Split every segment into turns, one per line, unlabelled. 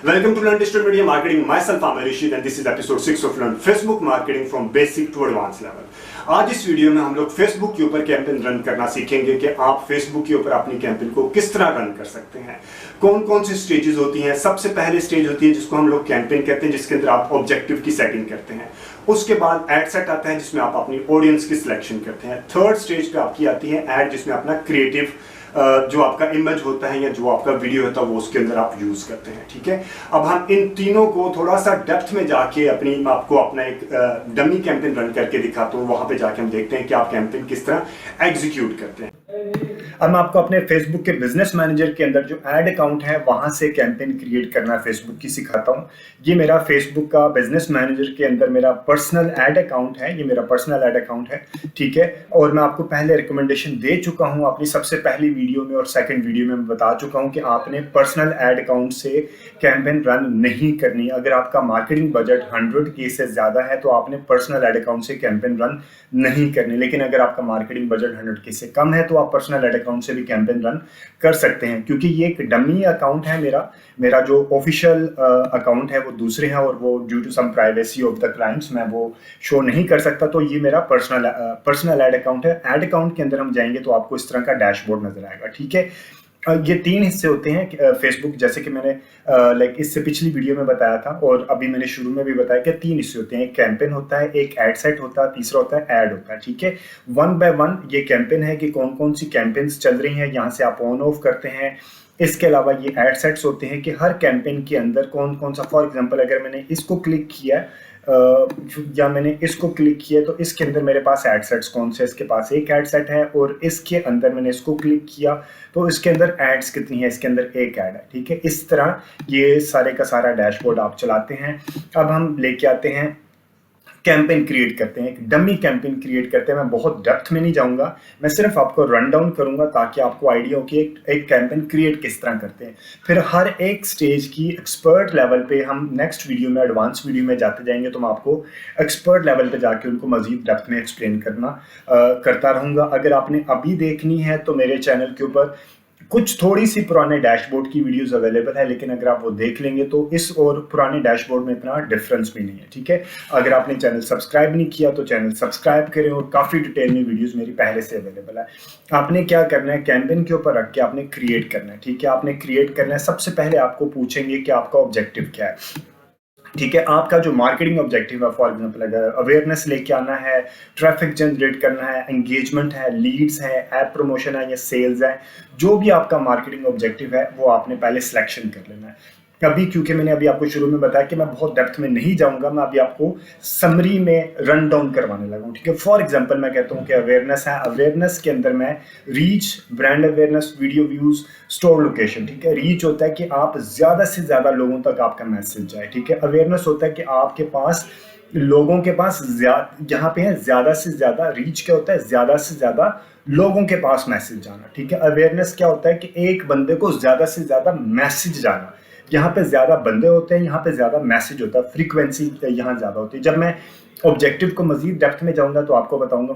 Welcome to Learn Digital Media Marketing. Myself, I'm Rishit, and this is episode 6 of Learn Facebook Marketing from Basic to Advanced Level. आज इस video में हम लोग Facebook के ऊपर campaign run करना सीखेंगे कि आप फेसबुक के ऊपर अपनी कैंपेन को किस तरह रन कर सकते हैं, कौन कौन सी स्टेजेस होती हैं। सबसे पहले स्टेज होती है जिसको हम लोग कैंपेन कहते हैं, जिसके अंदर आप ऑब्जेक्टिव की सेटिंग करते हैं। उसके बाद एड सेट आता है जिसमें आप अपनी ऑडियंस की सिलेक्शन करते हैं। थर्ड स्टेज पे आपकी आती है एड, जिसमें अपना क्रिएटिव जो आपका इमेज होता है या जो आपका वीडियो होता है वो उसके अंदर आप यूज करते हैं। ठीक है, अब हम इन तीनों को थोड़ा सा डेप्थ में जाके आपको अपना एक डमी कैंपेन रन करके दिखाता हूँ। वहां पे जाके हम देखते हैं कि आप कैंपेन किस तरह एग्जीक्यूट करते हैं। अब मैं आपको अपने फेसबुक के बिजनेस मैनेजर के अंदर जो एड अकाउंट है वहां से कैंपेन क्रिएट करना फेसबुक की सिखाता हूँ। ये मेरा फेसबुक का बिजनेस मैनेजर के अंदर मेरा पर्सनल एड अकाउंट है, ये मेरा पर्सनल एड अकाउंट है। ठीक है, और मैं आपको पहले रिकमेंडेशन दे चुका हूँ अपनी सबसे पहली वीडियो में और सेकंड वीडियो में मैं बता चुका हूँ कि आपने पर्सनल एड अकाउंट से कैंपेन रन नहीं करनी। अगर आपका मार्केटिंग बजट 100K से ज्यादा है तो आपने पर्सनल एड अकाउंट से कैंपेन रन नहीं करनी। लेकिन अगर आपका मार्केटिंग बजट 100K से कम है तो आप पर्सनल एड अकाउंट से भी कैंपेन रन कर सकते हैं, क्योंकि ये एक डमी अकाउंट है। मेरा जो ऑफिशियल अकाउंट है वो दूसरे हैं और वो due to some privacy of the clients मैं वो शो नहीं कर सकता। तो ये मेरा पर्सनल एड अकाउंट है। एड अकाउंट के अंदर हम जाएंगे तो आपको इस तरह का डैशबोर्ड नजर आएगा। ठीक है, ये 3 हिस्से होते हैं फेसबुक, जैसे कि मैंने इससे पिछली वीडियो में बताया था और अभी मैंने शुरू में भी बताया कि 3 हिस्से होते हैं। एक कैंपेन होता है, एक एड सेट होता है, तीसरा होता है एड होता है। ठीक है, 1 बाय 1 ये कैंपेन है कि कौन कौन सी कैंपेन्स चल रही हैं, यहाँ से आप ऑन ऑफ करते हैं। इसके अलावा ये एड सेट्स होते हैं कि हर कैंपेन के अंदर कौन कौन सा, फॉर एग्जांपल अगर मैंने इसको क्लिक किया या मैंने इसको क्लिक किया तो इसके अंदर मेरे पास एड सेट्स कौन से, इसके पास एक एड सेट है और इसके अंदर मैंने इसको क्लिक किया तो इसके अंदर एड्स कितनी है, इसके अंदर एक ऐड है। ठीक है, इस तरह ये सारे का सारा डैशबोर्ड आप चलाते हैं। अब हम लेके आते हैं कैंपेन क्रिएट करते हैं, एक डमी कैंपेन क्रिएट करते हैं। मैं बहुत डेप्थ में नहीं जाऊंगा, मैं सिर्फ आपको रन डाउन करूंगा ताकि आपको आइडिया हो कि एक कैंपेन क्रिएट किस तरह करते हैं। फिर हर एक स्टेज की एक्सपर्ट लेवल पे हम नेक्स्ट वीडियो में, एडवांस वीडियो में जाते जाएंगे तो मैं आपको एक्सपर्ट लेवल पे जाके उनको मजीद डेप्थ में एक्सप्लेन करता रहूंगा। अगर आपने अभी देखनी है तो मेरे चैनल के ऊपर कुछ थोड़ी सी पुराने डैशबोर्ड की वीडियोस अवेलेबल है, लेकिन अगर आप वो देख लेंगे तो इस और पुराने डैशबोर्ड में इतना डिफरेंस भी नहीं है। ठीक है, अगर आपने चैनल सब्सक्राइब नहीं किया तो चैनल सब्सक्राइब करें और काफ़ी डिटेल में वीडियोस मेरी पहले से अवेलेबल है। आपने क्या करना है, कैंपेन के ऊपर रख के आपने क्रिएट करना है। ठीक है, आपने क्रिएट करना है। सबसे पहले आपको पूछेंगे कि आपका ऑब्जेक्टिव क्या है। ठीक है, आपका जो मार्केटिंग ऑब्जेक्टिव है, फॉर एग्जांपल अगर अवेयरनेस लेके आना है, ट्रैफिक जनरेट करना है, एंगेजमेंट है, लीड्स है, ऐप प्रमोशन है या सेल्स है, जो भी आपका मार्केटिंग ऑब्जेक्टिव है वो आपने पहले सिलेक्शन कर लेना है। अभी क्योंकि मैंने अभी आपको शुरू में बताया कि मैं बहुत डेप्थ में नहीं जाऊंगा, मैं अभी आपको समरी में रन डाउन करवाने लगा हूं। ठीक है, फॉर एग्जांपल मैं कहता हूं कि अवेयरनेस है, अवेयरनेस के अंदर मैं reach, brand awareness, video views, store location. ठीक है, रीच होता है कि आप ज्यादा से ज्यादा लोगों तक आपका मैसेज जाए। ठीक है, अवेयरनेस होता है कि आपके पास लोगों के पास यहाँ पे है ज्यादा से ज्यादा, रीच क्या होता है, ज्यादा से ज्यादा लोगों के पास मैसेज जाना। ठीक है, अवेयरनेस क्या होता है कि एक बंदे को ज्यादा से ज्यादा मैसेज जाना। यहाँ पे ज्यादा बंदे होते हैं, यहाँ पे ज्यादा मैसेज होता है, फ्रीक्वेंसी यहाँ ज्यादा होती है। जब मैं ऑब्जेक्टिव को मजीद डेप्थ में जाऊंगा तो आपको बताऊंगा।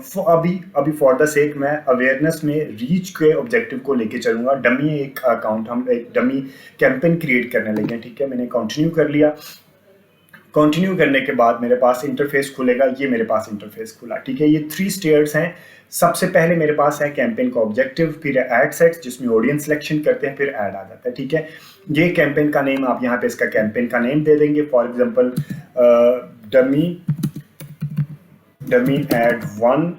अभी फॉर द सेक मैं अवेयरनेस में रीच के ऑब्जेक्टिव को लेके चलूंगा। डमी एक अकाउंट, हम एक डमी कैंपेन क्रिएट करने लगे। ठीक है, मैंने कंटिन्यू कर लिया। कंटिन्यू करने के बाद मेरे पास इंटरफेस खुलेगा। ये मेरे पास इंटरफेस खुला। ठीक है, ये 3 स्टेयर्स हैं। सबसे पहले मेरे पास है कैंपेन का ऑब्जेक्टिव, फिर एड सेट्स जिसमें ऑडियंस सिलेक्शन करते हैं, फिर एड आ जाता है। ठीक है, ये कैंपेन का नेम आप यहाँ पे इसका कैंपेन का नेम दे देंगे, फॉर एग्जांपल डमी एड 1।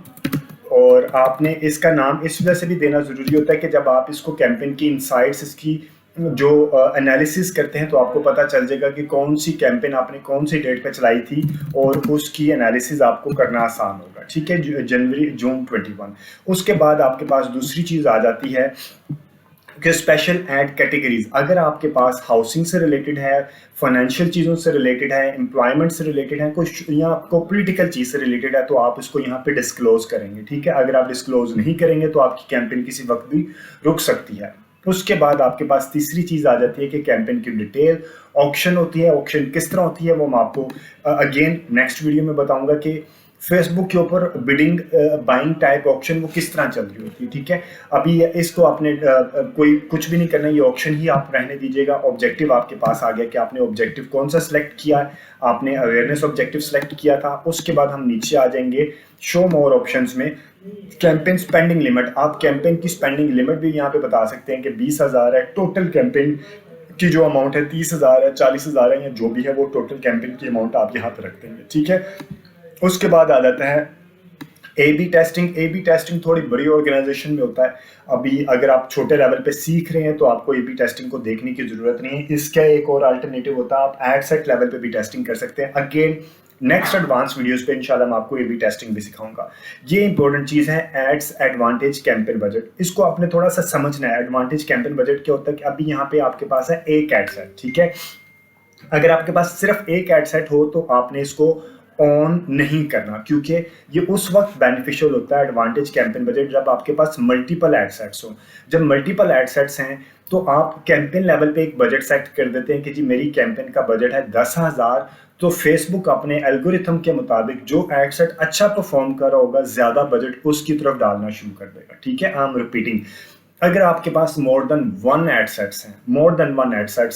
और आपने इसका नाम इस वजह से भी देना जरूरी होता है कि जब आप इसको कैंपेन की इनसाइट्स, इसकी जो एनालिसिस करते हैं तो आपको पता चल जाएगा कि कौन सी कैंपेन आपने कौन सी डेट पे चलाई थी और उसकी एनालिसिस आपको करना आसान होगा। ठीक है, जून 21। उसके बाद आपके पास दूसरी चीज आ जाती है कि स्पेशल एड कैटेगरीज। अगर आपके पास हाउसिंग से रिलेटेड है, फाइनेंशियल चीज़ों से रिलेटेड है, एम्प्लॉयमेंट से रिलेटेड है, कुछ या आपको पॉलिटिकल चीज़ से रिलेटेड है तो आप इसको यहाँ पे डिस्क्लोज करेंगे। ठीक है, अगर आप डिस्क्लोज नहीं करेंगे तो आपकी कैंपेन किसी वक्त भी रुक सकती है। उसके बाद आपके पास तीसरी चीज़ आ जाती है कि कैंपेन की डिटेल। ऑक्शन होती है, ऑक्शन किस तरह होती है वो मैं आपको अगेन नेक्स्ट वीडियो में बताऊंगा कि फेसबुक के ऊपर बिडिंग बाइंग टाइप ऑप्शन वो किस तरह चल रही होती है, ठीक है। अभी इसको आपने कोई कुछ भी नहीं करना, ये ऑप्शन ही आप रहने दीजिएगा। ऑब्जेक्टिव आपके पास आ गया कि आपने ऑब्जेक्टिव कौन सा सिलेक्ट किया है, आपने अवेयरनेस ऑब्जेक्टिव सिलेक्ट किया था। उसके बाद हम नीचे आ जाएंगे शो मोर ऑप्शंस में, कैंपेन स्पेंडिंग लिमिट। आप कैंपेन की स्पेंडिंग लिमिट भी यहाँ पे बता सकते हैं कि 20,000 है, टोटल कैंपेन की जो अमाउंट है 30,000 है, 40,000 है, या जो भी है वो टोटल कैंपेन की अमाउंट आप यहाँ पे रख देंगे, ठीक है। उसके बाद आ जाता है A B testing. A B testing थोड़ी बड़ी ऑर्गेनाइजेशन में होता है। अभी अगर आप छोटे लेवल पे सीख रहे हैं तो आपको ए बी टेस्टिंग को देखने की जरूरत नहीं है। इसका एक और अल्टरनेटिव होता है, आप एड सेट लेवल पे भी टेस्टिंग कर सकते हैं। अगेन नेक्स्ट एडवांस वीडियोस पे इंशाल्लाह मैं आपको ए बी टेस्टिंग भी सिखाऊंगा। ये इंपॉर्टेंट चीज है, एड्स एडवांटेज कैंपेन बजट। इसको आपने थोड़ा सा समझना है। एडवांटेज कैंपेन बजट क्या होता है कि अभी यहाँ पे आपके पास है एक एड सेट, ठीक है। अगर आपके पास सिर्फ एक एड सेट हो तो आपने इसको ऑन नहीं करना, क्योंकि ये उस वक्त बेनिफिशियल होता है एडवांटेज कैंपेन बजट जब आपके पास मल्टीपल एड सेट्स हो। जब मल्टीपल एड सेट्स हैं तो आप कैंपेन लेवल पे एक बजट सेट कर देते हैं कि जी मेरी कैंपेन का बजट है 10,000, तो फेसबुक अपने एल्गोरिथम के मुताबिक जो एड सेट अच्छा परफॉर्म कर रहा होगा ज्यादा बजट उसकी तरफ डालना शुरू कर देगा, ठीक है। आई एम रिपीटिंग, अगर आपके पास more than one ad sets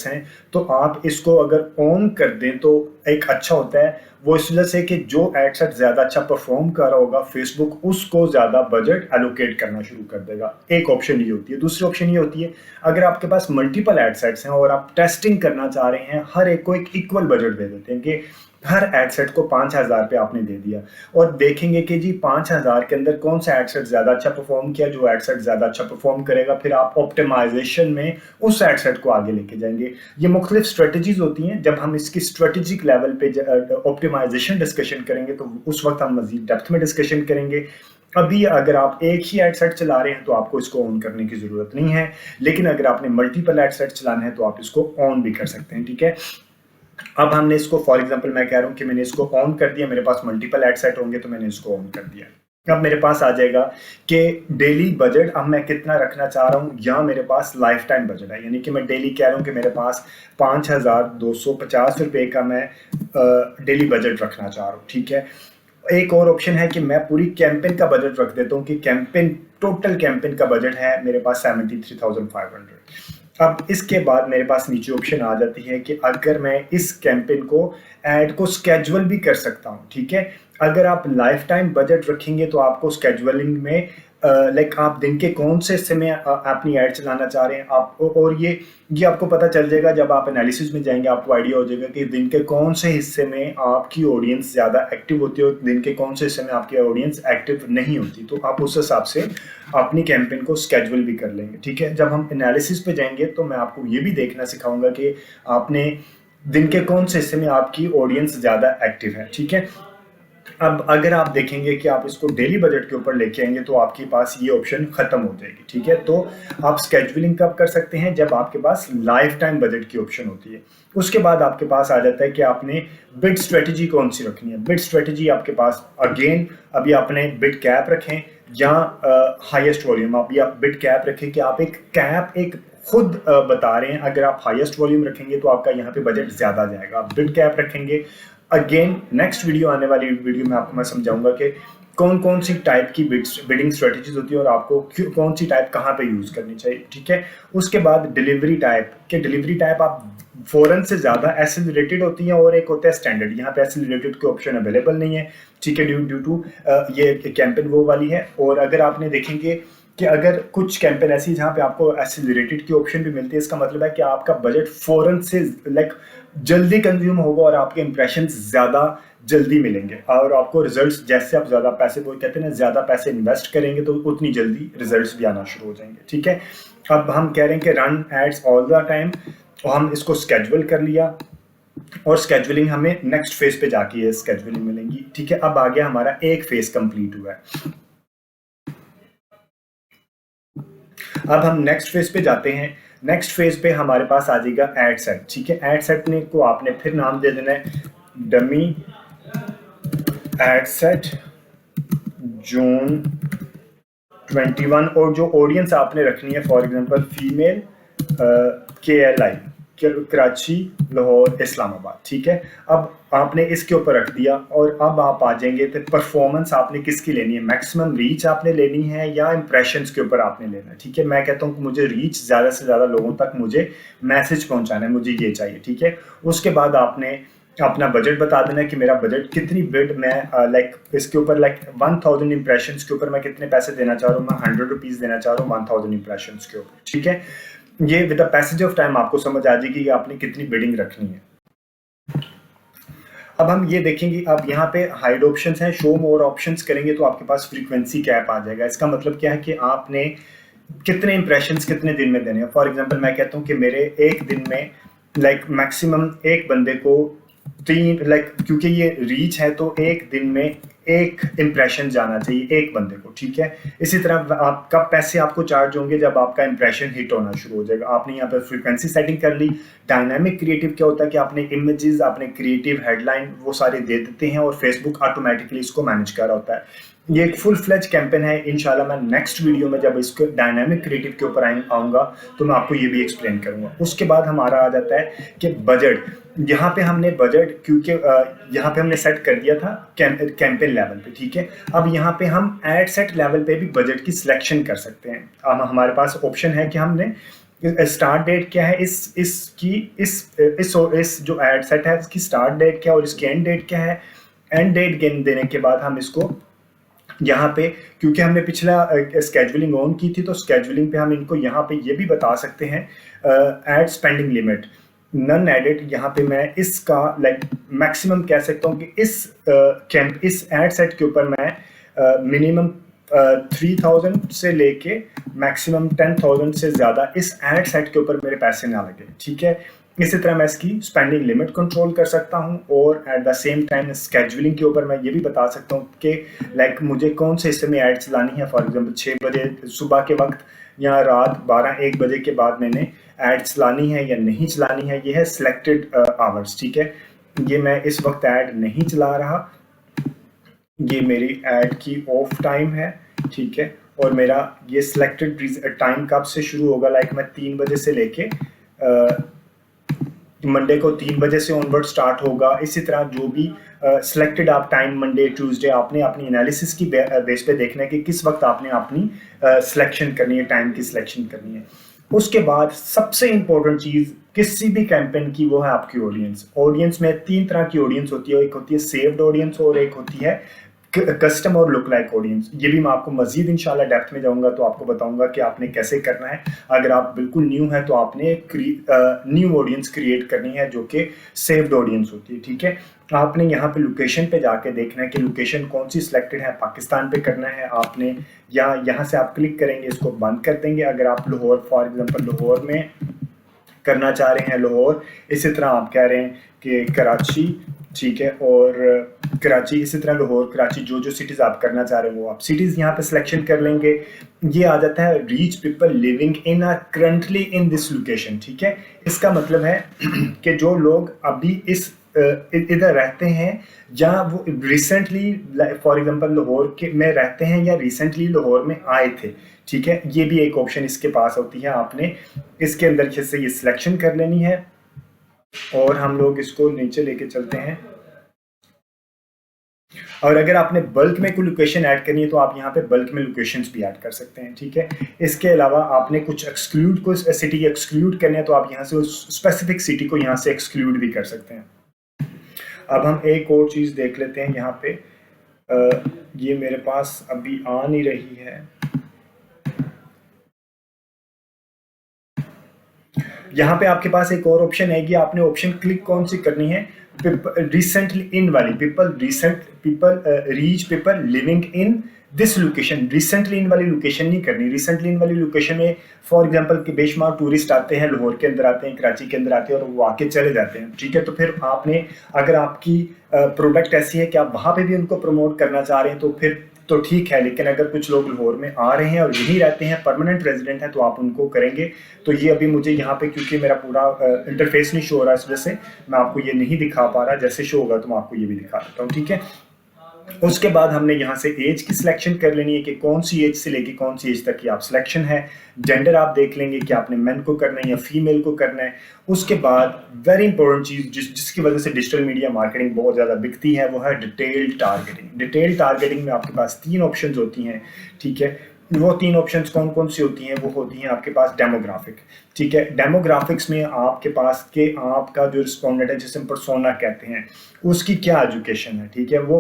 हैं तो आप इसको अगर ऑन कर दें तो एक अच्छा होता है। वो इस वजह से कि जो एड सेट ज्यादा अच्छा परफॉर्म कर रहा होगा फेसबुक उसको ज्यादा बजट एलोकेट करना शुरू कर देगा। एक ऑप्शन ये होती है। दूसरी ऑप्शन ये होती है, अगर आपके पास मल्टीपल एड सेट्स हैं और आप टेस्टिंग करना चाह रहे हैं, हर एक को एक इक्वल बजट दे देते हैं कि हर एड सेट को 5,000 पे आपने दे दिया, और देखेंगे कि जी 5,000 के अंदर कौन सा एड सेट ज्यादा अच्छा परफॉर्म किया। जो एड सेट ज्यादा अच्छा परफॉर्म करेगा फिर आप ऑप्टिमाइजेशन में उस एड सेट को आगे लेके जाएंगे। ये मुख्तलिफ स्ट्रेटजीज होती हैं। जब हम इसकी स्ट्रेटेजिक लेवल पे ऑप्टिमाइजेशन डिस्कशन करेंगे तो उस वक्त हम मजीद डेप्थ में डिस्कशन करेंगे। अभी अगर आप एक ही एड सेट चला रहे हैं तो आपको इसको ऑन करने की जरूरत नहीं है, लेकिन अगर आपने मल्टीपल एड सेट चलाना है तो आप इसको ऑन भी कर सकते हैं, ठीक है। अब हमने इसको फॉर एग्जांपल मैं कह रहा हूं कि मैंने इसको ऑन कर दिया, मेरे पास मल्टीपल एड सेट होंगे तो मैंने इसको ऑन कर दिया। अब मेरे पास आ जाएगा कि डेली बजट अब मैं कितना रखना चाह रहा हूं, या मेरे पास लाइफ टाइम बजट है, यानी कि मैं डेली कह रहा हूं कि मेरे पास 5,250 रुपए का मैं डेली बजट रखना चाह रहा हूं, ठीक है। एक और ऑप्शन है कि मैं पूरी कैंपेन का बजट रख देता हूं कि टोटल कैंपेन का बजट है मेरे पास 73,500। अब इसके बाद मेरे पास नीचे ऑप्शन आ जाती है कि अगर मैं इस कैंपेन को ऐड को स्केड्यूल भी कर सकता हूं, ठीक है। अगर आप लाइफ टाइम बजट रखेंगे तो आपको स्केड्यूलिंग में आप दिन के कौन से हिस्से में अपनी ऐड चलाना चाह रहे हैं आप, और ये आपको पता चल जाएगा जब आप एनालिसिस में जाएंगे। आपको आइडिया हो जाएगा कि दिन के कौन से हिस्से में आपकी ऑडियंस ज़्यादा एक्टिव होती है और दिन के कौन से हिस्से में आपकी ऑडियंस एक्टिव नहीं होती, तो आप उस हिसाब से अपनी कैंपेन को स्केड्यूल भी कर लेंगे, ठीक है। जब हम एनालिसिस पे जाएंगे तो मैं आपको ये भी देखना सिखाऊंगा कि आपने दिन के कौन से हिस्से में आपकी ऑडियंस ज़्यादा एक्टिव है, ठीक है। अब अगर आप देखेंगे कि आप इसको डेली बजट के ऊपर लेके आएंगे तो आपके पास ये ऑप्शन खत्म हो जाएगी, ठीक है। तो आप स्केड्यूलिंग कब कर सकते हैं, जब आपके पास लाइफ टाइम बजट की ऑप्शन होती है। उसके बाद आपके पास आ जाता है कि आपने बिड स्ट्रेटजी कौन सी रखनी है। बिड स्ट्रेटजी आपके पास अगेन अभी आपने बिड कैप रखें या हाईएस्ट वॉल्यूम, अभी आप बिड कैप रखें कि आप एक खुद बता रहे हैं। अगर आप हाईएस्ट वॉल्यूम रखेंगे तो आपका यहाँ पे बजट ज्यादा जाएगा। आप बिड कैप रखेंगे, अगेन नेक्स्ट वीडियो आने वाली वीडियो में आपको मैं समझाऊंगा कि कौन कौन सी टाइप की बिडिंग स्ट्रेटजीज होती है और आपको कौन सी टाइप कहाँ पे यूज करनी चाहिए, ठीक है। उसके बाद डिलीवरी टाइप आप फॉरन से ज्यादा एक्सेलरेटेड होती हैं और एक होता है स्टैंडर्ड। यहाँ पे एक्सेलरेटेड के ऑप्शन अवेलेबल नहीं है, ठीक है, ड्यू टू ये कैंपेन वो वाली है। और अगर आपने देखेंगे कि अगर कुछ कैंपेन ऐसी जहाँ पे आपको एक्सेलरेटेड की ऑप्शन भी मिलती है, इसका मतलब है कि आपका बजट फॉरन से जल्दी कंज्यूम होगा और आपके इंप्रेशन ज्यादा जल्दी मिलेंगे और आपको रिजल्ट्स, जैसे आप ज्यादा पैसे, वो कहते हैं ना, ज्यादा पैसे इन्वेस्ट करेंगे तो उतनी जल्दी रिजल्ट्स भी आना शुरू हो जाएंगे, ठीक है। अब हम कह रहे हैं कि run ads all the time, तो हम इसको स्केड्यूल कर लिया और स्केड्यूलिंग हमें नेक्स्ट फेज पे जाके ये स्केड्यूलिंग मिलेंगी, ठीक है। अब आ गया हमारा एक फेज कंप्लीट हुआ है। अब हम नेक्स्ट फेज पे जाते हैं। नेक्स्ट फेज पे हमारे पास आ जाएगा एड सेट, ठीक है। एड सेट ने को आपने फिर नाम दे देना है डमी एड सेट जून 21, और जो ऑडियंस आपने रखनी है for example female KLI, Karachi, Lahore, Islamabad, ठीक है। अब आपने इसके ऊपर रख दिया और अब आप आ जाएंगे तो परफॉर्मेंस आपने किसकी लेनी है, मैक्सिमम रीच आपने लेनी है या इंप्रेशंस के ऊपर आपने लेना है, ठीक है। मैं कहता हूँ कि मुझे रीच ज़्यादा से ज़्यादा लोगों तक मुझे मैसेज पहुँचाना है, मुझे ये चाहिए, ठीक है। उसके बाद आपने अपना बजट बता देना है कि मेरा बजट कितनी बिड मैं लाइक इसके ऊपर लाइक 1000 इंप्रेशंस के ऊपर मैं कितने पैसे देना चाह रहा हूँ, मैं 100 रुपीज़ देना चाह रहा हूँ 1000 इंप्रेशंस के ऊपर, ठीक है। ये with the passage of time आपको समझ आ जाएगी कि आपने कितनी बिडिंग रखनी है। अब हम ये देखेंगे, अब यहाँ पे हाइड ऑप्शंस हैं, शो मोर ऑप्शंस करेंगे तो आपके पास फ्रीक्वेंसी कैप आ जाएगा। इसका मतलब क्या है कि आपने कितने इंप्रेशंस कितने दिन में देने हैं। फॉर एग्जांपल मैं कहता हूँ कि मेरे एक दिन में लाइक मैक्सिमम एक बंदे को 3 लाइक, क्योंकि ये रीच है तो एक दिन में एक इंप्रेशन जाना चाहिए एक बंदे को, ठीक है। इसी तरह आप कब पैसे आपको चार्ज होंगे, जब आपका इंप्रेशन हिट होना शुरू हो जाएगा। आपने यहाँ पे फ्रीक्वेंसी सेटिंग कर ली। डायनामिक क्रिएटिव क्या होता है कि आपने इमेजेस, आपने क्रिएटिव हेडलाइन वो सारे दे देते हैं और फेसबुक ऑटोमेटिकली इसको मैनेज कर रहा होता है। ये एक फुल फ्लेज कैंपेन है। इंशाल्लाह मैं नेक्स्ट वीडियो में जब इसको डायनामिक क्रिएटिव के ऊपर आऊँगा तो मैं आपको ये भी एक्सप्लेन करूँगा। उसके बाद हमारा आ जाता है कि बजट। यहाँ पे हमने बजट, क्योंकि यहाँ पे हमने सेट कर दिया था कैंपेन लेवल पे, ठीक है। अब यहाँ पे हम एड सेट लेवल पे भी बजट की सिलेक्शन कर सकते हैं। अब हमारे पास ऑप्शन है कि हमने स्टार्ट डेट क्या है, इस जो एड सेट है इसकी स्टार्ट डेट क्या है और इसकी एंड डेट क्या है। एंड डेट देने के बाद हम इसको यहाँ पे, क्योंकि हमने पिछला स्केड्यूलिंग ऑन की थी तो स्केड्यूलिंग पे हम इनको यहाँ पे ये भी बता सकते हैं एड स्पेंडिंग लिमिट नन एडिट। यहाँ पे मैं इसका लाइक मैक्सिमम कह सकता हूँ कि इस एड सेट के ऊपर मैं मिनिमम 3000 से लेके मैक्सिमम 10,000 से ज़्यादा इस एड सेट के ऊपर मेरे पैसे ना लगे, ठीक है। इसी तरह मैं इसकी स्पेंडिंग लिमिट कंट्रोल कर सकता हूं और at the same time scheduling के ऊपर मैं ये भी बता सकता हूं कि लाइक मुझे कौन से हिस्से में ऐड चलानी है। फॉर एग्जांपल 6 बजे सुबह के वक्त या रात 12-1 बजे के बाद मैंने ऐड चलानी है या नहीं चलानी है। ये है सिलेक्टेड आवर्स, ठीक है। ये मैं इस वक्त ऐड नहीं चला रहा, ये मेरी ऐड की ऑफ टाइम है, ठीक है। और मेरा ये सिलेक्टेड टाइम कब से शुरू होगा, लाइक मैं 3 बजे से लेके मंडे को 3 बजे से ऑनवर्ड स्टार्ट होगा। इसी तरह जो भी सिलेक्टेड आप टाइम मंडे ट्यूसडे आपने अपनी एनालिसिस की बेस पे देखना है कि किस वक्त आपने अपनी सिलेक्शन करनी है, टाइम की सिलेक्शन करनी है। उसके बाद सबसे इंपॉर्टेंट चीज़ किसी भी कैंपेन की वो है आपकी ऑडियंस। ऑडियंस में 3 तरह की ऑडियंस होती है, एक होती है सेव्ड ऑडियंस और एक होती है कस्टम और लुक लाइक ऑडियंस। ये भी मैं आपको मजीद इंशाल्लाह डेप्थ में जाऊंगा तो आपको बताऊंगा कि आपने कैसे करना है। अगर आप बिल्कुल न्यू है तो आपने न्यू ऑडियंस क्रिएट करनी है जो कि सेव्ड ऑडियंस होती है, ठीक है। आपने यहाँ पे लोकेशन पे जाके देखना है कि लोकेशन कौन सी सिलेक्टेड है, पाकिस्तान पे करना है आपने, या यहाँ से आप क्लिक करेंगे, इसको बंद कर देंगे। अगर आप लाहौर फॉर एग्जाम्पल लाहौर में करना चाह रहे हैं लाहौर, इसी तरह आप कह रहे हैं कि कराची, ठीक है, और कराची, इसी तरह लाहौर, कराची, जो सिटीज़ आप करना चाह रहे हो वो आप सिटीज़ यहाँ पे सिलेक्शन कर लेंगे। ये आ जाता है reach people living in currently in this location, ठीक है। इसका मतलब है कि जो लोग अभी इस इधर रहते हैं या वो रिसेंटली फॉर एग्जांपल लाहौर के में रहते हैं या रिसेंटली लाहौर में आए थे, ठीक है। ये भी एक ऑप्शन इसके पास होती है, आपने इसके अंदर से ये सिलेक्शन कर लेनी है और हम लोग इसको नीचे लेके चलते हैं। और अगर आपने बल्क में कोई लोकेशन ऐड करनी है तो आप यहाँ पे बल्क में लोकेशंस भी ऐड कर सकते हैं, ठीक है। इसके अलावा आपने कुछ एक्सक्लूड को सिटी एक्सक्लूड करनी है तो आप यहाँ से स्पेसिफिक सिटी को यहाँ से एक्सक्लूड भी कर सकते हैं। अब हम एक और चीज़ देख लेते हैं यहाँ पे, ये मेरे पास अभी आ नहीं रही है। यहाँ पे आपके पास एक और ऑप्शन है कि आपने ऑप्शन क्लिक कौन सी करनी है, रिसेंटली इन वाली, people reach people living in this location. Recently in वाली लोकेशन नहीं करनी। रिसेंटली इन वाली लोकेशन में फॉर एग्जांपल कि बेशुमार टूरिस्ट आते हैं, लाहौर के अंदर आते हैं, कराची के अंदर आते हैं और वो आके चले जाते हैं, ठीक है। तो फिर आपने, अगर आपकी प्रोडक्ट ऐसी है कि आप वहाँ पे भी उनको प्रमोट करना चाह रहे हैं तो फिर तो ठीक है। लेकिन अगर कुछ लोग लाहौर में आ रहे हैं और यहीं रहते हैं, परमानेंट रेजिडेंट हैं, तो आप उनको करेंगे। तो ये अभी मुझे यहाँ पे क्योंकि मेरा पूरा इंटरफेस नहीं शो हो रहा है, इस वजह से मैं आपको ये नहीं दिखा पा रहा। जैसे शो होगा तो मैं आपको ये भी दिखा देता हूँ, ठीक है।
उसके बाद हमने यहाँ से एज की सिलेक्शन कर लेनी है कि कौन सी एज से लेके कौन सी एज तक की आप सिलेक्शन है। जेंडर आप देख लेंगे कि आपने मेन को करना है या फीमेल को करना है। उसके बाद वेरी इंपॉर्टेंट चीज़ जिसकी वजह से डिजिटल मीडिया मार्केटिंग बहुत ज़्यादा बिकती है वो है डिटेल टारगेटिंग। डिटेल टारगेटिंग में आपके पास 3 ऑप्शन होती हैं, ठीक है। वो 3 ऑप्शंस कौन कौन सी होती हैं? वो होती हैं आपके पास डेमोग्राफिक, ठीक है। डेमोग्राफिक्स में आपके पास के आपका जो रिस्पोंडेंट है जिसे हम पर्सोना कहते हैं, उसकी क्या एजुकेशन है, ठीक है। वो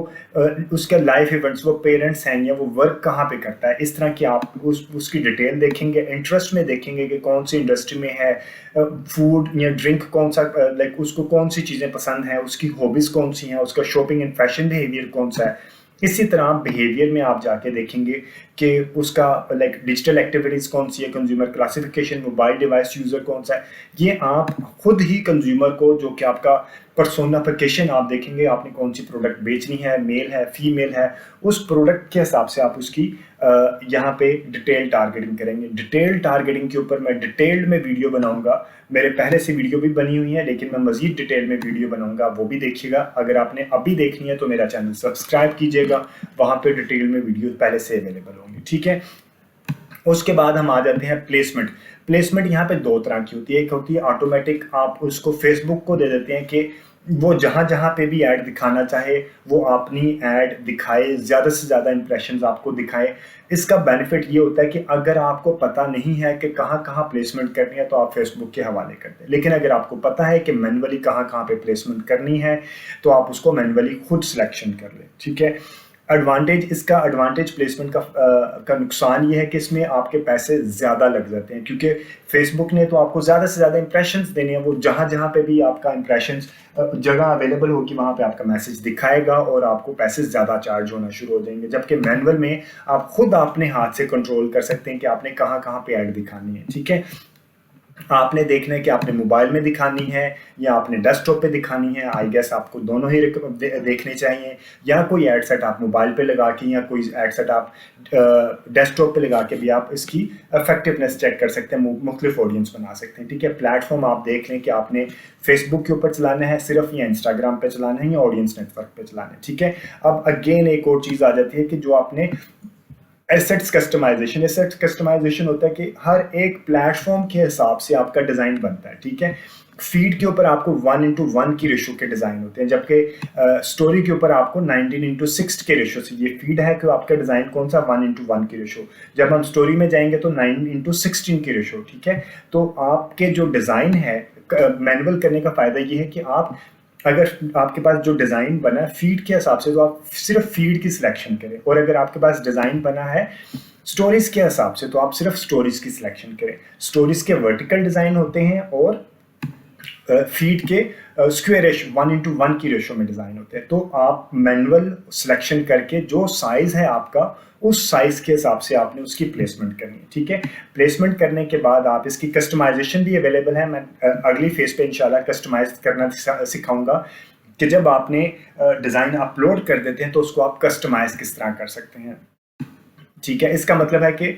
उसके लाइफ इवेंट्स, वो पेरेंट्स हैं या वो वर्क कहाँ पे करता है, इस तरह की आप उसकी डिटेल देखेंगे। इंटरेस्ट में देखेंगे कि कौन सी इंडस्ट्री में है, फूड या ड्रिंक कौन सा, लाइक उसको कौन सी चीज़ें पसंद हैं, उसकी हॉबीज़ कौन सी हैं, उसका शॉपिंग एंड फैशन बिहेवियर कौन सा है। इसी तरह बिहेवियर में आप जाके देखेंगे कि उसका लाइक डिजिटल एक्टिविटीज़ कौन सी है, consumer classification, mobile device user कौन सा है। ये आप खुद ही कंज्यूमर को, जो कि आपका पर्सोनिफिकेशन आप देखेंगे, आपने कौन सी प्रोडक्ट बेचनी है, मेल है फीमेल है, उस प्रोडक्ट के हिसाब से आप उसकी यहाँ पे डिटेल टारगेटिंग करेंगे। डिटेल टारगेटिंग के ऊपर मैं डिटेल्ड में वीडियो बनाऊंगा, मेरे पहले से वीडियो भी बनी हुई है, लेकिन मैं मजीद डिटेल में वीडियो बनाऊंगा, वो भी देखिएगा। अगर आपने अभी देखनी है तो मेरा चैनल सब्सक्राइब कीजिएगा, वहाँ पे डिटेल में वीडियो पहले से अवेलेबल होंगी, ठीक है। उसके बाद हम आ जाते हैं प्लेसमेंट। प्लेसमेंट यहाँ पे 2 तरह की होती है। एक होती है ऑटोमेटिक, आप उसको फेसबुक को दे देते हैं कि वो जहाँ जहाँ पे भी ऐड दिखाना चाहे वो अपनी ऐड दिखाए, ज़्यादा से ज़्यादा इंप्रेशंस आपको दिखाए। इसका बेनिफिट ये होता है कि अगर आपको पता नहीं है कि कहाँ कहाँ प्लेसमेंट करनी है तो आप फेसबुक के हवाले करते हैं, लेकिन अगर आपको पता है कि मैनुअली कहाँ कहाँ पे प्लेसमेंट करनी है तो आप उसको मैनुअली खुद सिलेक्शन कर लें, ठीक है। एडवांटेज प्लेसमेंट का नुकसान ये है कि इसमें आपके पैसे ज़्यादा लग जाते हैं, क्योंकि फेसबुक ने तो आपको ज़्यादा से ज़्यादा इंप्रेशंस देने हैं। वो जहाँ जहाँ पे भी आपका इंप्रेशंस जगह अवेलेबल होगी वहाँ पे आपका मैसेज दिखाएगा और आपको पैसे ज़्यादा चार्ज होना शुरू हो जाएंगे। जबकि मैनुअल में आप खुद अपने हाथ से कंट्रोल कर सकते हैं कि आपने कहाँ कहाँ पे ऐड दिखानी है, ठीक है। आपने देखना है कि आपने मोबाइल में दिखानी है या आपने डेस्कटॉप पे दिखानी है। आई गेस आपको दोनों ही देखने चाहिए, या कोई एड सेट आप मोबाइल पे लगा के या कोई एड सेट आप डेस्कटॉप पे लगा के भी आप इसकी इफेक्टिवनेस चेक कर सकते हैं, मुख्तलिफ ऑडियंस बना सकते हैं, ठीक है। प्लेटफॉर्म आप देख लें कि आपने फेसबुक के ऊपर चलाना है सिर्फ, या इंस्टाग्राम पे चलाना है, या ऑडियंस नेटवर्क पे चलाना है, ठीक है। अब अगेन एक और चीज़ आ जाती है कि जो आपने एसेट्स कस्टमाइजेशन होता है कि हर एक प्लेटफॉर्म के हिसाब से आपका डिज़ाइन बनता है, ठीक है। फीड के ऊपर आपको 1:1 की रेशो के डिज़ाइन होते हैं, जबकि स्टोरी के ऊपर आपको 19:6 के रेशो से। ये फीड है कि आपका डिज़ाइन कौन सा 1:1 की रेशो। जब हम स्टोरी में जाएंगे तो 9:16 की रेशो, ठीक है। तो आपके जो डिज़ाइन है मैनुअल करने का फ़ायदा ये है कि आप, अगर आपके पास जो डिज़ाइन बना है फीड के हिसाब से तो आप सिर्फ फीड की सिलेक्शन करें, और अगर आपके पास डिज़ाइन बना है स्टोरीज के हिसाब से तो आप सिर्फ स्टोरीज की सिलेक्शन करें। स्टोरीज के वर्टिकल डिज़ाइन होते हैं और फीड के स्क्वायर रेशो 1:1 की रेशो में डिज़ाइन होते हैं। तो आप मैनुअल सिलेक्शन करके जो साइज़ है आपका उस साइज़ के हिसाब से आपने उसकी प्लेसमेंट करनी है, ठीक है। प्लेसमेंट करने के बाद आप इसकी कस्टमाइजेशन भी अवेलेबल है। मैं अगली फेज पे इंशाल्लाह कस्टमाइज करना सिखाऊंगा कि जब आपने डिज़ाइन अपलोड कर देते हैं तो उसको आप कस्टमाइज किस तरह कर सकते हैं, ठीक है। इसका मतलब है कि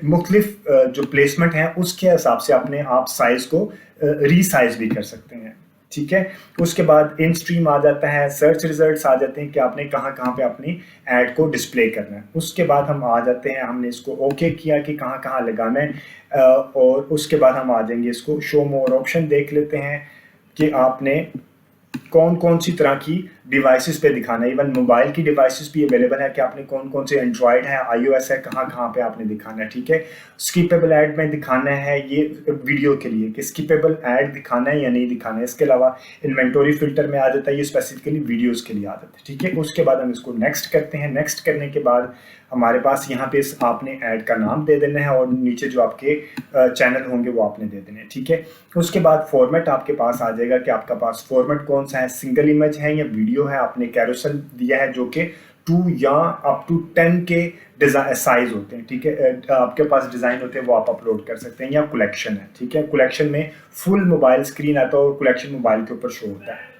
मुख्तलिफ जो प्लेसमेंट है उसके हिसाब से अपने आप साइज को रीसाइज भी कर सकते हैं, ठीक है। उसके बाद इन स्ट्रीम आ जाता है, सर्च रिजल्ट्स आ जाते हैं कि आपने कहाँ कहाँ पे अपनी ऐड को डिस्प्ले करना है। उसके बाद हम आ जाते हैं, हमने इसको ओके किया कि कहाँ कहाँ लगाना है, और उसके बाद हम आ जाएंगे इसको शो मोर ऑप्शन देख लेते हैं कि आपने कौन कौन सी तरह की डिवाइसेस पे दिखाना है। इवन मोबाइल की डिवाइसेस भी अवेलेबल है कि आपने कौन कौन से एंड्रॉयड है, iOS है, कहाँ कहाँ पे आपने दिखाना है, ठीक है। स्किपेबल ऐड में दिखाना है ये वीडियो के लिए कि स्किपेबल ऐड दिखाना है या नहीं दिखाना है। इसके अलावा इन्वेंटरी फिल्टर में आ जाता है, ये स्पेसिफिकली वीडियोज़ के लिए आ जाता है, ठीक है। उसके बाद हम इसको नेक्स्ट करते हैं। नेक्स्ट करने के बाद हमारे पास यहाँ पे आपने ऐड का नाम दे देना है और नीचे जो आपके चैनल होंगे वो आपने दे देने हैं, ठीक है। उसके बाद फॉर्मेट आपके पास आ जाएगा कि आपका पास फॉर्मेट कौन सा है, सिंगल इमेज है या वीडियो है। आपने कैरोसेल दिया है जो कि 2 या अप टू 10 के डिज़ाइन साइज होते हैं, ठीक है। आपके पास डिज़ाइन होते हैं वो आप अपलोड कर सकते हैं, या कलेक्शन है, ठीक है। कलेक्शन में फुल मोबाइल स्क्रीन आता है और कलेक्शन मोबाइल के ऊपर शो होता है।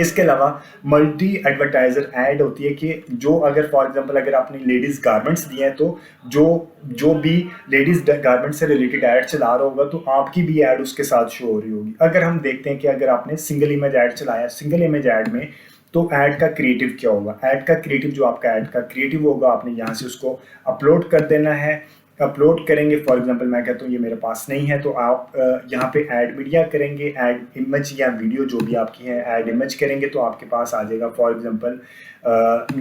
इसके अलावा मल्टी एडवर्टाइजर ऐड होती है कि जो अगर फॉर एग्जांपल अगर आपने लेडीज़ गारमेंट्स दिए हैं तो जो भी लेडीज़ गारमेंट्स से रिलेटेड ऐड चला रहा होगा तो आपकी भी ऐड उसके साथ शो हो रही होगी। अगर हम देखते हैं कि अगर आपने सिंगल इमेज ऐड चलाया, सिंगल इमेज ऐड में तो ऐड का क्रिएटिव क्या होगा, ऐड का क्रिएटिव जो आपका ऐड का क्रिएटिव होगा आपने यहाँ से उसको अपलोड कर देना है। अपलोड करेंगे, फॉर एग्जांपल मैं कहता हूँ ये मेरे पास नहीं है, तो आप यहाँ पे ऐड मीडिया करेंगे, ऐड इमेज या वीडियो जो भी आपकी है, ऐड इमेज करेंगे तो आपके पास आ जाएगा। फॉर एग्जांपल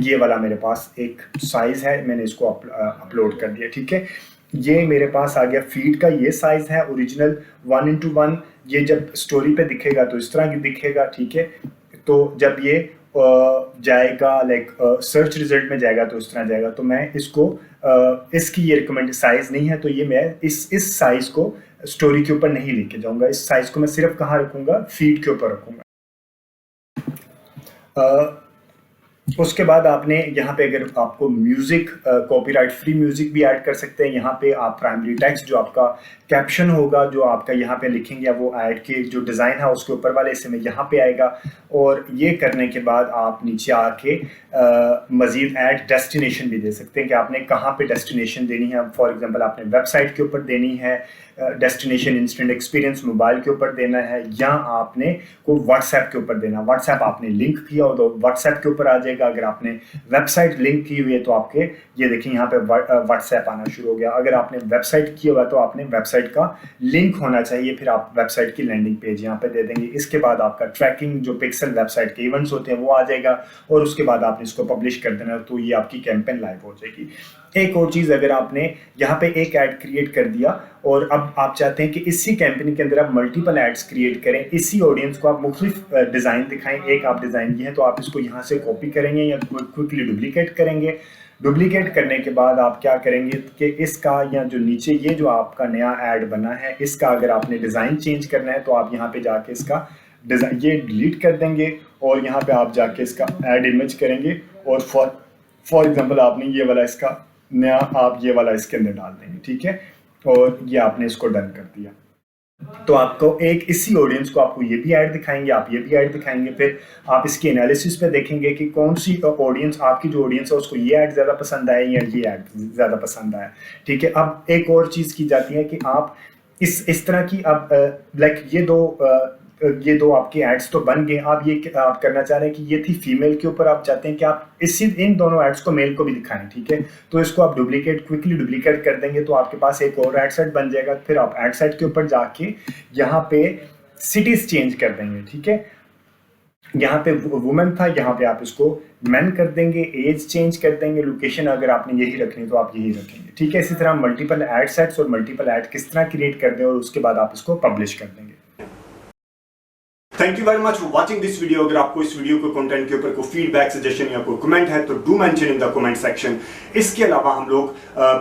ये वाला मेरे पास एक साइज़ है, मैंने इसको अपलोड कर दिया, ठीक है। ये मेरे पास आ गया, फीड का ये साइज़ है ओरिजिनल 1:1। ये जब स्टोरी पे दिखेगा तो इस तरह की दिखेगा, ठीक है। तो जब ये जाएगा लाइक सर्च रिजल्ट में जाएगा तो इस तरह जाएगा। तो मैं इसको इसकी ये रिकमेंडेड साइज़ नहीं है, तो ये मैं इस साइज़ को स्टोरी के ऊपर नहीं लेके जाऊंगा। इस साइज़ को मैं सिर्फ कहाँ रखूंगा, फीड के ऊपर रखूंगा। उसके बाद आपने यहाँ पे अगर आपको म्यूज़िक कॉपीराइट फ्री म्यूज़िक भी ऐड कर सकते हैं। यहाँ पे आप प्राइमरी टेक्स्ट जो आपका कैप्शन होगा जो आपका यहाँ पे लिखेंगे, वो ऐड के जो डिज़ाइन है उसके ऊपर वाले हिस्से में यहाँ पे आएगा। और ये करने के बाद आप नीचे आके मज़ीद ऐड डेस्टिनेशन भी दे सकते हैं कि आपने कहाँ पे डेस्टिनेशन देनी है। फॉर एग्जांपल आपने वेबसाइट के ऊपर देनी है डेस्टिनेशन, इंस्टेंट एक्सपीरियंस मोबाइल के ऊपर देना है, या आपने को व्हाट्सएप के ऊपर देना। व्हाट्सएप आपने लिंक किया हो तो व्हाट्सएप के ऊपर आ जाएगा। अगर आपने वेबसाइट लिंक की हुई है तो आपके ये देखिए यहाँ पे व्हाट्सएप आना शुरू हो गया। अगर आपने वेबसाइट किया हुआ तो आपने वेबसाइट का लिंक होना चाहिए, फिर आप वेबसाइट की लैंडिंग पेज यहाँ पे दे देंगे। इसके बाद आपका ट्रैकिंग जो पिक्सल वेबसाइट के इवेंट्स होते हैं वो आ जाएगा, और उसके बाद आपने इसको पब्लिश कर देना, तो ये आपकी कैंपेन लाइव हो जाएगी। एक और चीज़, अगर आपने यहाँ पे एक ऐड क्रिएट कर दिया और अब आप चाहते हैं कि इसी कैंपेन के अंदर आप मल्टीपल एड्स क्रिएट करें, इसी ऑडियंस को आप मुख्तलिफ डिज़ाइन दिखाएं। एक आप डिज़ाइन ये है तो आप इसको यहाँ से कॉपी करेंगे या क्विकली डुप्लीकेट करेंगे। डुप्लीकेट करने के बाद आप क्या करेंगे कि इसका या जो नीचे ये जो आपका नया ऐड बना है इसका अगर आपने डिज़ाइन चेंज करना है तो आप यहाँ पे जाके इसका डिज़ाइन ये डिलीट कर देंगे, और यहाँ पे आप जाके इसका ऐड इमेज करेंगे, और फॉर एग्जांपल आपने ये वाला इसका नया आप ये वाला इसके अंदर डाल देंगे, ठीक है। और ये आपने इसको डन कर दिया, तो आपको एक इसी ऑडियंस को आपको ये भी ऐड दिखाएंगे, आप ये भी ऐड दिखाएंगे। फिर आप इसकी एनालिसिस पे देखेंगे कि कौन सी ऑडियंस, आपकी जो ऑडियंस है उसको ये ऐड ज़्यादा पसंद आया या ये ऐड ज़्यादा पसंद आया, ठीक है। अब एक और चीज़ की जाती है कि आप इस तरह की अब लाइक ये दो आपके एड्स तो बन गए। आप ये आप करना चाह रहे हैं कि ये थी फीमेल के ऊपर, आप चाहते हैं कि आप इन दोनों एड्स को मेल को भी दिखाएं, ठीक है। तो इसको आप क्विकली डुप्लीकेट कर देंगे तो आपके पास एक और एड सेट बन जाएगा। फिर आप एड सेट के ऊपर जाके यहाँ पे सिटीज चेंज कर देंगे, ठीक है। यहाँ पे वुमेन था, यहाँ पे आप इसको मैन कर देंगे, एज चेंज कर देंगे, लोकेशन अगर आपने यही रखनी तो आप यही रखेंगे, ठीक है। इसी तरह मल्टीपल एड सेट्स और मल्टीपल एड किस तरह क्रिएट कर दें और उसके बाद आप इसको पब्लिश कर देंगे।
Thank you very much for watching this video. अगर आपको इस वीडियो को कंटेंट के ऊपर कोई फीडबैक, सजेशन या कोई कमेंट है तो do mention in the comment section. इसके अलावा हम लोग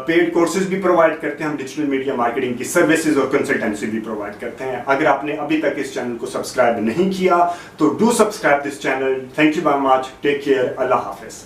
पेड कोर्सेज भी प्रोवाइड करते हैं, हम डिजिटल मीडिया मार्केटिंग की सर्विसेज और कंसल्टेंसी भी प्रोवाइड करते हैं। अगर आपने अभी तक इस चैनल को सब्सक्राइब नहीं किया तो do subscribe this channel. Thank you very much, take care, अल्लाह हाफिज।